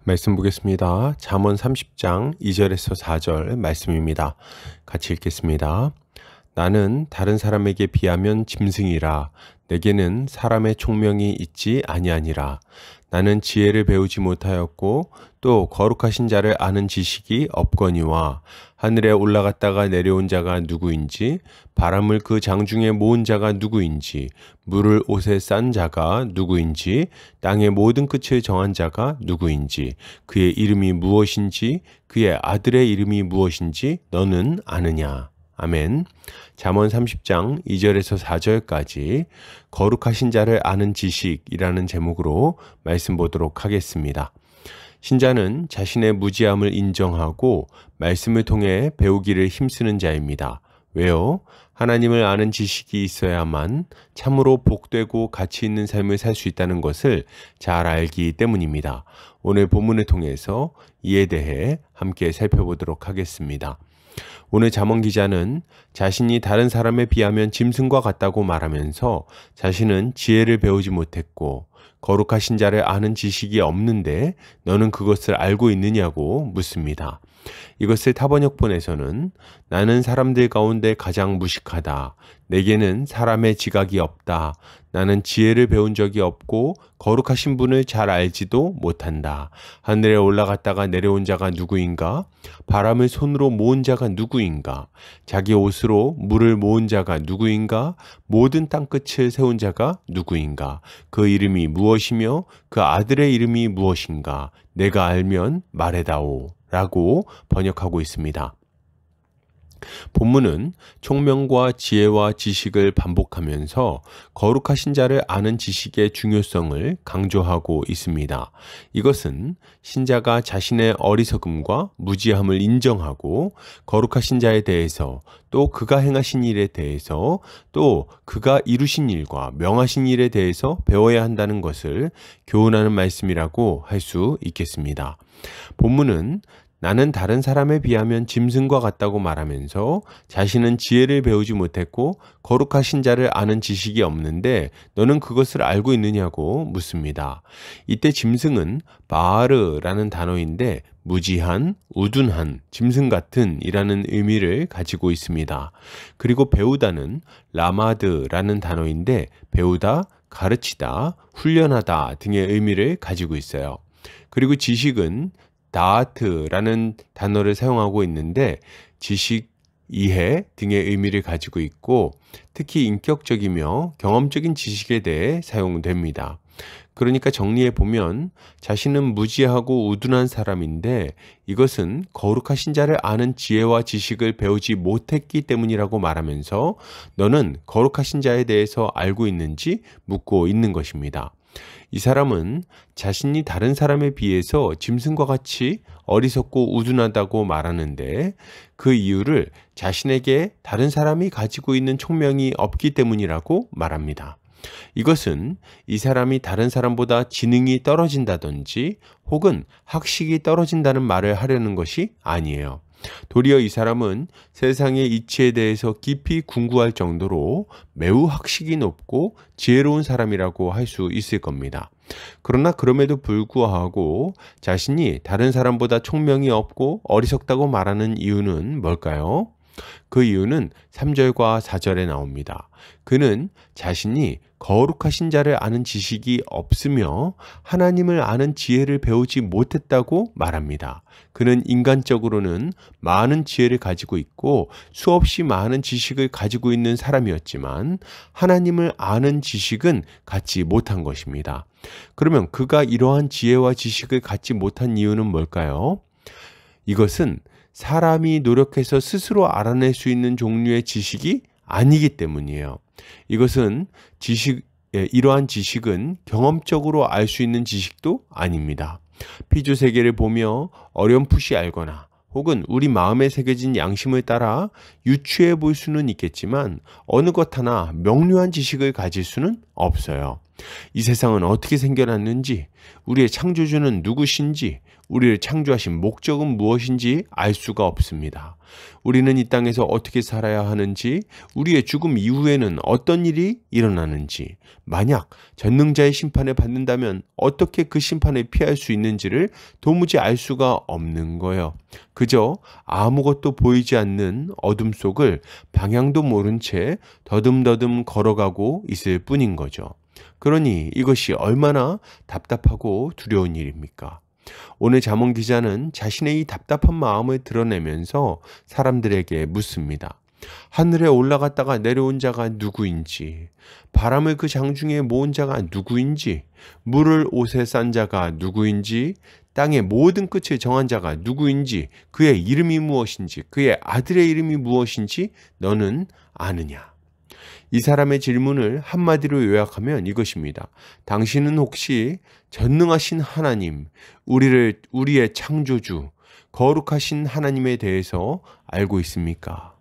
말씀 보겠습니다. 잠언 30장 2절에서 4절 말씀입니다. 같이 읽겠습니다. 나는 다른 사람에게 비하면 짐승이라. 내게는 사람의 총명이 있지 아니하니라. 나는 지혜를 배우지 못하였고 또 거룩하신 자를 아는 지식이 없거니와 하늘에 올라갔다가 내려온 자가 누구인지 바람을 그 장중에 모은 자가 누구인지 물을 옷에 싼 자가 누구인지 땅의 모든 끝을 정한 자가 누구인지 그의 이름이 무엇인지 그의 아들의 이름이 무엇인지 너는 아느냐. 아멘. 잠언 30장 2절에서 4절까지 거룩하신 자를 아는 지식이라는 제목으로 말씀 보도록 하겠습니다. 신자는 자신의 무지함을 인정하고 말씀을 통해 배우기를 힘쓰는 자입니다. 왜요? 하나님을 아는 지식이 있어야만 참으로 복되고 가치 있는 삶을 살 수 있다는 것을 잘 알기 때문입니다. 오늘 본문을 통해서 이에 대해 함께 살펴보도록 하겠습니다. 오늘 잠언 기자는 자신이 다른 사람에 비하면 짐승과 같다고 말하면서 자신은 지혜를 배우지 못했고 거룩하신 자를 아는 지식이 없는데 너는 그것을 알고 있느냐고 묻습니다. 이것을 타번역본에서는 나는 사람들 가운데 가장 무식하다. 내게는 사람의 지각이 없다. 나는 지혜를 배운 적이 없고 거룩하신 분을 잘 알지도 못한다. 하늘에 올라갔다가 내려온 자가 누구인가? 바람을 손으로 모은 자가 누구인가? 자기 옷으로 물을 모은 자가 누구인가? 모든 땅끝을 세운 자가 누구인가? 그 이름이 무엇이며 그 아들의 이름이 무엇인가? 내가 알면 말해다오. 라고 번역하고 있습니다. 본문은 총명과 지혜와 지식을 반복하면서 거룩하신 자를 아는 지식의 중요성을 강조하고 있습니다. 이것은 신자가 자신의 어리석음과 무지함을 인정하고 거룩하신 자에 대해서 또 그가 행하신 일에 대해서 또 그가 이루신 일과 명하신 일에 대해서 배워야 한다는 것을 교훈하는 말씀이라고 할 수 있겠습니다. 본문은 나는 다른 사람에 비하면 짐승과 같다고 말하면서 자신은 지혜를 배우지 못했고 거룩하신 자를 아는 지식이 없는데 너는 그것을 알고 있느냐고 묻습니다. 이때 짐승은 바아르라는 단어인데 무지한, 우둔한, 짐승 같은 이라는 의미를 가지고 있습니다. 그리고 배우다는 라마드라는 단어인데 배우다, 가르치다, 훈련하다 등의 의미를 가지고 있어요. 그리고 지식은 다아트라는 단어를 사용하고 있는데 지식, 이해 등의 의미를 가지고 있고 특히 인격적이며 경험적인 지식에 대해 사용됩니다. 그러니까 정리해 보면 자신은 무지하고 우둔한 사람인데 이것은 거룩하신 자를 아는 지혜와 지식을 배우지 못했기 때문이라고 말하면서 너는 거룩하신 자에 대해서 알고 있는지 묻고 있는 것입니다. 이 사람은 자신이 다른 사람에 비해서 짐승과 같이 어리석고 우둔하다고 말하는데 그 이유를 자신에게 다른 사람이 가지고 있는 총명이 없기 때문이라고 말합니다. 이것은 이 사람이 다른 사람보다 지능이 떨어진다든지 혹은 학식이 떨어진다는 말을 하려는 것이 아니에요. 도리어 이 사람은 세상의 이치에 대해서 깊이 궁구할 정도로 매우 학식이 높고 지혜로운 사람이라고 할 수 있을 겁니다. 그러나 그럼에도 불구하고 자신이 다른 사람보다 총명이 없고 어리석다고 말하는 이유는 뭘까요? 그 이유는 3절과 4절에 나옵니다. 그는 자신이 거룩하신 자를 아는 지식이 없으며 하나님을 아는 지혜를 배우지 못했다고 말합니다. 그는 인간적으로는 많은 지혜를 가지고 있고 수없이 많은 지식을 가지고 있는 사람이었지만 하나님을 아는 지식은 갖지 못한 것입니다. 그러면 그가 이러한 지혜와 지식을 갖지 못한 이유는 뭘까요? 이것은 사람이 노력해서 스스로 알아낼 수 있는 종류의 지식이 아니기 때문이에요. 이것은 이러한 지식은 경험적으로 알 수 있는 지식도 아닙니다. 피조 세계를 보며 어렴풋이 알거나 혹은 우리 마음에 새겨진 양심을 따라 유추해 볼 수는 있겠지만 어느 것 하나 명료한 지식을 가질 수는 없어요. 이 세상은 어떻게 생겨났는지, 우리의 창조주는 누구신지, 우리를 창조하신 목적은 무엇인지 알 수가 없습니다. 우리는 이 땅에서 어떻게 살아야 하는지, 우리의 죽음 이후에는 어떤 일이 일어나는지, 만약 전능자의 심판을 받는다면 어떻게 그 심판을 피할 수 있는지를 도무지 알 수가 없는 거예요. 그저 아무것도 보이지 않는 어둠 속을 방향도 모른 채 더듬더듬 걸어가고 있을 뿐인 거죠. 그러니 이것이 얼마나 답답하고 두려운 일입니까? 오늘 잠언 기자는 자신의 이 답답한 마음을 드러내면서 사람들에게 묻습니다. 하늘에 올라갔다가 내려온 자가 누구인지, 바람을 그 장중에 모은 자가 누구인지, 물을 옷에 싼 자가 누구인지, 땅의 모든 끝을 정한 자가 누구인지, 그의 이름이 무엇인지, 그의 아들의 이름이 무엇인지 너는 아느냐? 이 사람의 질문을 한마디로 요약하면 이것입니다. 당신은 혹시 전능하신 하나님, 우리의 창조주, 거룩하신 하나님에 대해서 알고 있습니까?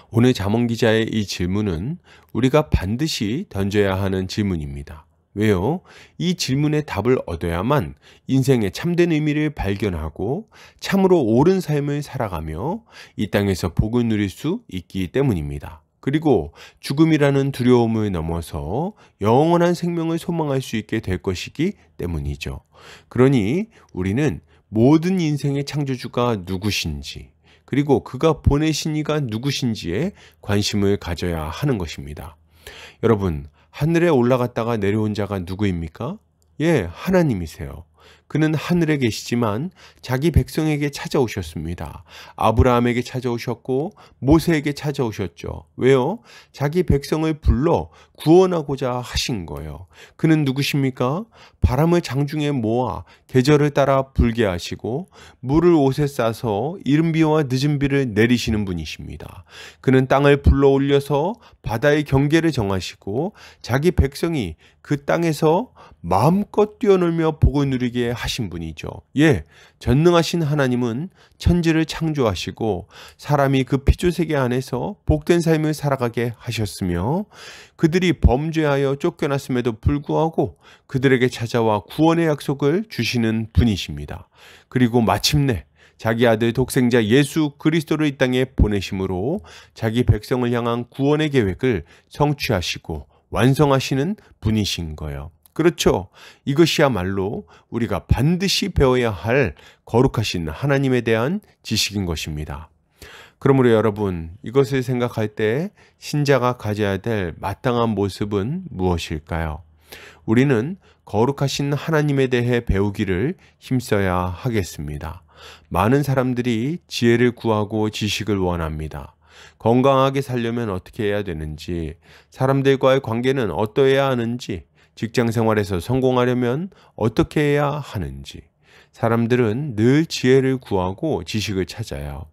오늘 잠언 기자의 이 질문은 우리가 반드시 던져야 하는 질문입니다. 왜요? 이 질문에 답을 얻어야만 인생의 참된 의미를 발견하고 참으로 옳은 삶을 살아가며 이 땅에서 복을 누릴 수 있기 때문입니다. 그리고 죽음이라는 두려움을 넘어서 영원한 생명을 소망할 수 있게 될 것이기 때문이죠. 그러니 우리는 모든 인생의 창조주가 누구신지, 그리고 그가 보내신 이가 누구신지에 관심을 가져야 하는 것입니다. 여러분, 하늘에 올라갔다가 내려온 자가 누구입니까? 예, 하나님이세요. 그는 하늘에 계시지만 자기 백성에게 찾아오셨습니다. 아브라함에게 찾아오셨고 모세에게 찾아오셨죠. 왜요? 자기 백성을 불러 구원하고자 하신 거예요. 그는 누구십니까? 바람을 장중에 모아 계절을 따라 불게 하시고 물을 옷에 싸서 이른 비와 늦은 비를 내리시는 분이십니다. 그는 땅을 불러 올려서 바다의 경계를 정하시고 자기 백성이 그 땅에서 마음껏 뛰어놀며 복을 누리게 하신 분이죠. 예, 전능하신 하나님은 천지를 창조하시고 사람이 그 피조세계 안에서 복된 삶을 살아가게 하셨으며 그들이 범죄하여 쫓겨났음에도 불구하고 그들에게 찾아와 구원의 약속을 주시는 분이십니다. 그리고 마침내 자기 아들 독생자 예수 그리스도를 이 땅에 보내심으로 자기 백성을 향한 구원의 계획을 성취하시고 완성하시는 분이신 거예요. 그렇죠. 이것이야말로 우리가 반드시 배워야 할 거룩하신 하나님에 대한 지식인 것입니다. 그러므로 여러분, 이것을 생각할 때 신자가 가져야 될 마땅한 모습은 무엇일까요? 우리는 거룩하신 하나님에 대해 배우기를 힘써야 하겠습니다. 많은 사람들이 지혜를 구하고 지식을 원합니다. 건강하게 살려면 어떻게 해야 되는지, 사람들과의 관계는 어떠해야 하는지, 직장 생활에서 성공하려면 어떻게 해야 하는지, 사람들은 늘 지혜를 구하고 지식을 찾아요.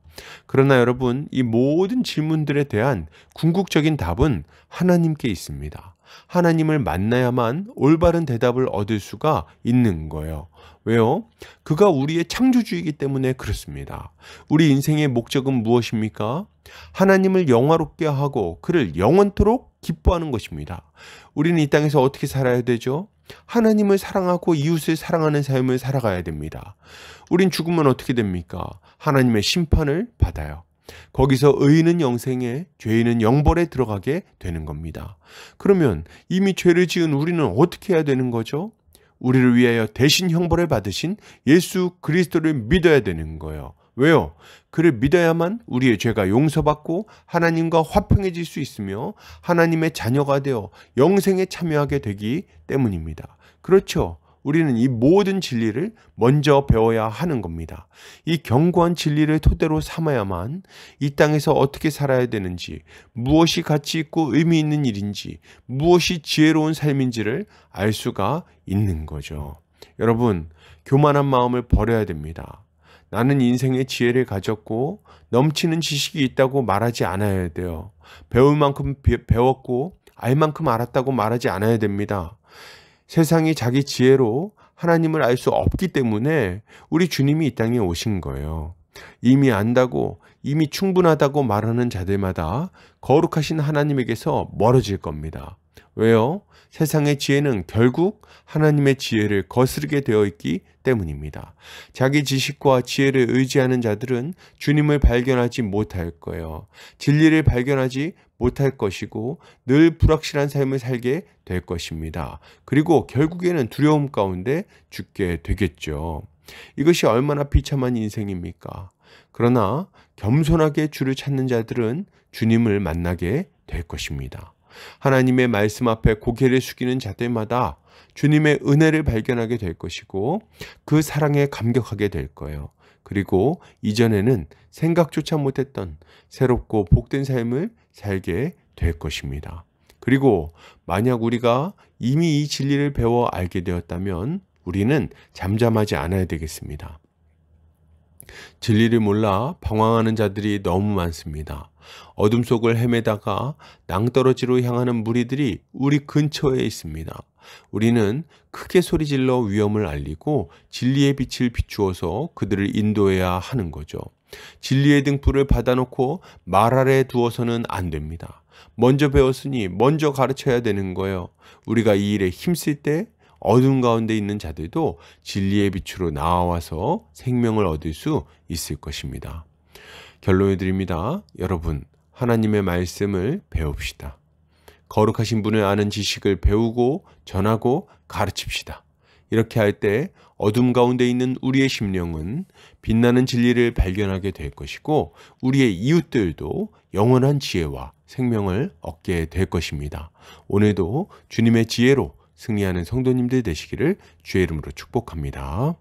그러나 여러분, 이 모든 질문들에 대한 궁극적인 답은 하나님께 있습니다. 하나님을 만나야만 올바른 대답을 얻을 수가 있는 거예요. 왜요? 그가 우리의 창조주이기 때문에 그렇습니다. 우리 인생의 목적은 무엇입니까? 하나님을 영화롭게 하고 그를 영원토록 기뻐하는 것입니다. 우리는 이 땅에서 어떻게 살아야 되죠? 하나님을 사랑하고 이웃을 사랑하는 삶을 살아가야 됩니다. 우린 죽으면 어떻게 됩니까? 하나님의 심판을 받아요. 거기서 의인은 영생에, 죄인은 영벌에 들어가게 되는 겁니다. 그러면 이미 죄를 지은 우리는 어떻게 해야 되는 거죠? 우리를 위하여 대신 형벌을 받으신 예수 그리스도를 믿어야 되는 거예요. 왜요? 그를 믿어야만 우리의 죄가 용서받고 하나님과 화평해질 수 있으며 하나님의 자녀가 되어 영생에 참여하게 되기 때문입니다. 그렇죠. 우리는 이 모든 진리를 먼저 배워야 하는 겁니다. 이 견고한 진리를 토대로 삼아야만 이 땅에서 어떻게 살아야 되는지, 무엇이 가치 있고 의미 있는 일인지, 무엇이 지혜로운 삶인지를 알 수가 있는 거죠. 여러분, 교만한 마음을 버려야 됩니다. 나는 인생의 지혜를 가졌고 넘치는 지식이 있다고 말하지 않아야 돼요. 배울 만큼 배웠고 알 만큼 알았다고 말하지 않아야 됩니다. 세상이 자기 지혜로 하나님을 알 수 없기 때문에 우리 주님이 이 땅에 오신 거예요. 이미 안다고, 이미 충분하다고 말하는 자들마다 거룩하신 하나님에게서 멀어질 겁니다. 왜요? 세상의 지혜는 결국 하나님의 지혜를 거스르게 되어 있기 때문입니다. 자기 지식과 지혜를 의지하는 자들은 주님을 발견하지 못할 거예요. 진리를 발견하지 못할 것이고 늘 불확실한 삶을 살게 될 것입니다. 그리고 결국에는 두려움 가운데 죽게 되겠죠. 이것이 얼마나 비참한 인생입니까? 그러나 겸손하게 주를 찾는 자들은 주님을 만나게 될 것입니다. 하나님의 말씀 앞에 고개를 숙이는 자들마다 주님의 은혜를 발견하게 될 것이고 그 사랑에 감격하게 될 거예요. 그리고 이전에는 생각조차 못했던 새롭고 복된 삶을 살게 될 것입니다. 그리고 만약 우리가 이미 이 진리를 배워 알게 되었다면 우리는 잠잠하지 않아야 되겠습니다. 진리를 몰라 방황하는 자들이 너무 많습니다. 어둠 속을 헤매다가 낭떠러지로 향하는 무리들이 우리 근처에 있습니다. 우리는 크게 소리질러 위험을 알리고 진리의 빛을 비추어서 그들을 인도해야 하는 거죠. 진리의 등불을 받아놓고 말 아래 두어서는 안 됩니다. 먼저 배웠으니 먼저 가르쳐야 되는 거예요. 우리가 이 일에 힘쓸 때 어둠 가운데 있는 자들도 진리의 빛으로 나와서 생명을 얻을 수 있을 것입니다. 결론을 드립니다. 여러분, 하나님의 말씀을 배웁시다. 거룩하신 분을 아는 지식을 배우고 전하고 가르칩시다. 이렇게 할 때 어둠 가운데 있는 우리의 심령은 빛나는 진리를 발견하게 될 것이고 우리의 이웃들도 영원한 지혜와 생명을 얻게 될 것입니다. 오늘도 주님의 지혜로 승리하는 성도님들 되시기를 주의 이름으로 축복합니다.